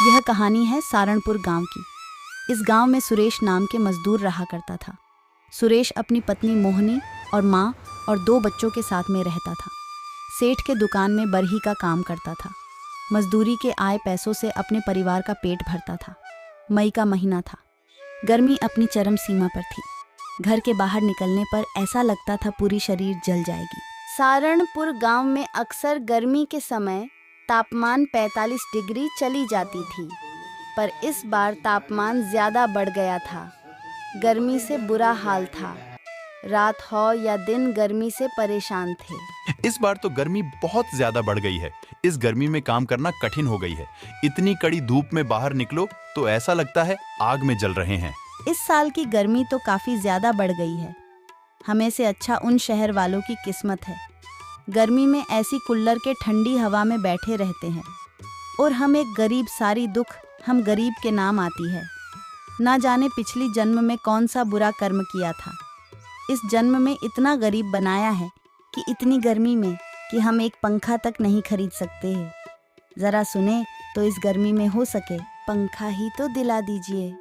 यह कहानी है सहारनपुर गांव की। इस गांव में सुरेश नाम के मजदूर रहा करता था। सुरेश अपनी पत्नी मोहिनी और माँ और 2 बच्चों के साथ में रहता था। सेठ के दुकान में बरही का काम करता था। मजदूरी के आए पैसों से अपने परिवार का पेट भरता था। मई का महीना था। गर्मी अपनी चरम सीमा पर थी। घर के बाहर निकलने पर ऐसा लगता था पूरी शरीर जल जाएगी। सहारनपुर गांव में अक्सर गर्मी के समय तापमान 45 डिग्री चली जाती थी, पर इस बार तापमान ज्यादा बढ़ गया था। गर्मी से बुरा हाल था। रात हो या दिन गर्मी से परेशान थे। इस बार तो गर्मी बहुत ज्यादा बढ़ गई है। इस गर्मी में काम करना कठिन हो गई है। इतनी कड़ी धूप में बाहर निकलो तो ऐसा लगता है आग में जल रहे हैं। इस साल की गर्मी तो काफी ज्यादा बढ़ गई है। हमें से अच्छा उन शहर वालों की किस्मत है। गर्मी में ऐसी कुल्लर के ठंडी हवा में बैठे रहते हैं और हम एक गरीब, सारी दुख हम गरीब के नाम आती है। ना जाने पिछली जन्म में कौन सा बुरा कर्म किया था। इस जन्म में इतना गरीब बनाया है कि इतनी गर्मी में कि हम एक पंखा तक नहीं खरीद सकते हैं। जरा सुने तो इस गर्मी में हो सके पंखा ही तो दिला दीजिए।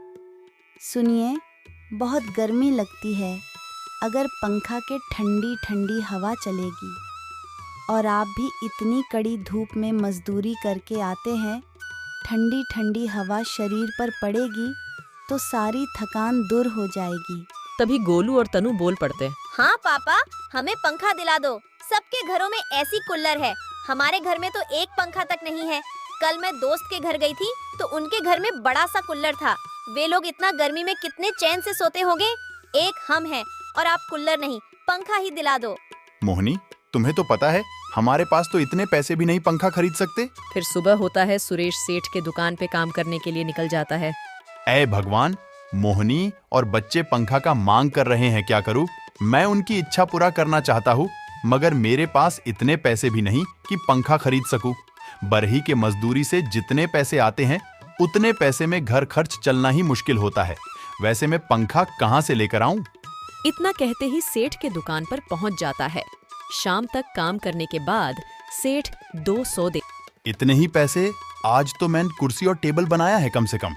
सुनिए, बहुत गर्मी लगती है। अगर पंखा के ठंडी ठंडी हवा चलेगी और आप भी इतनी कड़ी धूप में मजदूरी करके आते हैं, ठंडी ठंडी हवा शरीर पर पड़ेगी तो सारी थकान दूर हो जाएगी। तभी गोलू और तनु बोल पड़ते। हाँ पापा, हमें पंखा दिला दो। सबके घरों में ऐसी कुल्लर है, हमारे घर में तो एक पंखा तक नहीं है। कल मैं दोस्त के घर गई थी तो उनके घर में बड़ा सा कुल्लर था। वे लोग इतना गर्मी में कितने चैन से सोते होंगे। एक हम हैं और आप कुल्लर नहीं, पंखा ही दिला दो। मोहिनी, तुम्हें तो पता है हमारे पास तो इतने पैसे भी नहीं पंखा खरीद सकते। फिर सुबह होता है, सुरेश सेठ के दुकान पे काम करने के लिए निकल जाता है। ऐ भगवान, मोहिनी और बच्चे पंखा का मांग कर रहे हैं, क्या करूं? मैं उनकी इच्छा पूरा करना चाहता हूं, मगर मेरे पास इतने पैसे भी नहीं कि पंखा खरीद सकूं। बरही के मजदूरी से जितने पैसे आते हैं उतने पैसे में घर खर्च चलना ही मुश्किल होता है। वैसे मैं पंखा कहां से लेकर आऊं? इतना कहते ही सेठ के दुकान पर पहुंच जाता है। शाम तक काम करने के बाद सेठ 200 दे। इतने ही पैसे? आज तो मैंने कुर्सी और टेबल बनाया है, कम से कम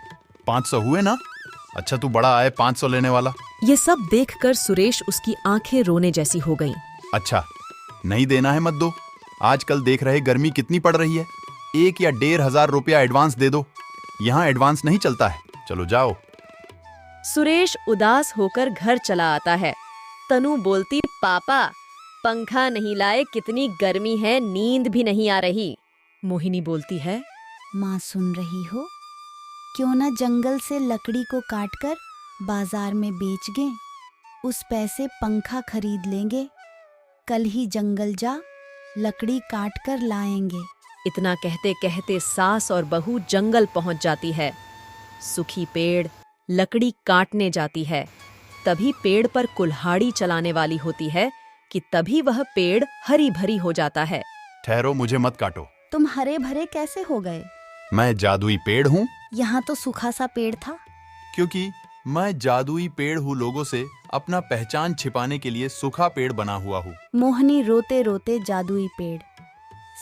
500 हुए ना? अच्छा, तू बड़ा आए 500 लेने वाला। ये सब देखकर सुरेश उसकी आंखें रोने जैसी हो गईं। अच्छा, नहीं देना है मत दो। आजकल देख रहे गर्मी कितनी पड़ रही है। 1 या 1,500 रुपया एडवांस दे दो। यहाँ एडवांस नहीं चलता है। चलो जाओ। सुरेश उदास होकर घर चला आता है। तनु बोलती, पापा पंखा नहीं लाए, कितनी गर्मी है, नींद भी नहीं आ रही। मोहिनी बोलती है, माँ सुन रही हो? क्यों ना जंगल से लकड़ी को काटकर बाजार में बेच गए, उस पैसे पंखा खरीद लेंगे। कल ही जंगल जा लकड़ी काट कर लाएंगे। इतना कहते कहते सास और बहू जंगल पहुंच जाती है। सूखी पेड़ लकड़ी काटने जाती है। तभी पेड़ पर कुल्हाड़ी चलाने वाली होती है कि तभी वह पेड़ हरी भरी हो जाता है। ठहरो, मुझे मत काटो। तुम हरे भरे कैसे हो गए? मैं जादुई पेड़ हूँ। यहाँ तो सूखा सा पेड़ था। क्योंकि मैं जादुई पेड़ हूँ, लोगों से अपना पहचान छिपाने के लिए सूखा पेड़ बना हुआ हूँ। मोहिनी रोते रोते जादुई पेड़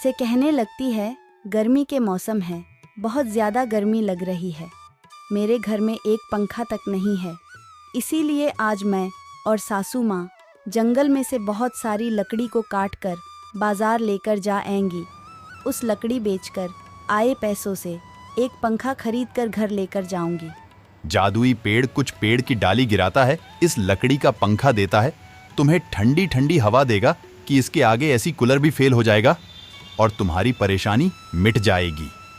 से कहने लगती है, गर्मी के मौसम है, बहुत ज्यादा गर्मी लग रही है। मेरे घर में एक पंखा तक नहीं है, इसीलिए आज मैं और सासू माँ जंगल में से बहुत सारी लकड़ी को काटकर बाजार लेकर जाएंगी। उस लकड़ी बेचकर आए पैसों से एक पंखा खरीद कर घर लेकर जाऊंगी। जादुई पेड़ कुछ पेड़ की डाली गिराता है, इस लकड़ी का पंखा देता है, तुम्हें ठंडी ठंडी हवा देगा कि इसके आगे ऐसी कूलर भी फेल हो जाएगा और तुम्हारी परेशानी मिट जाएगी।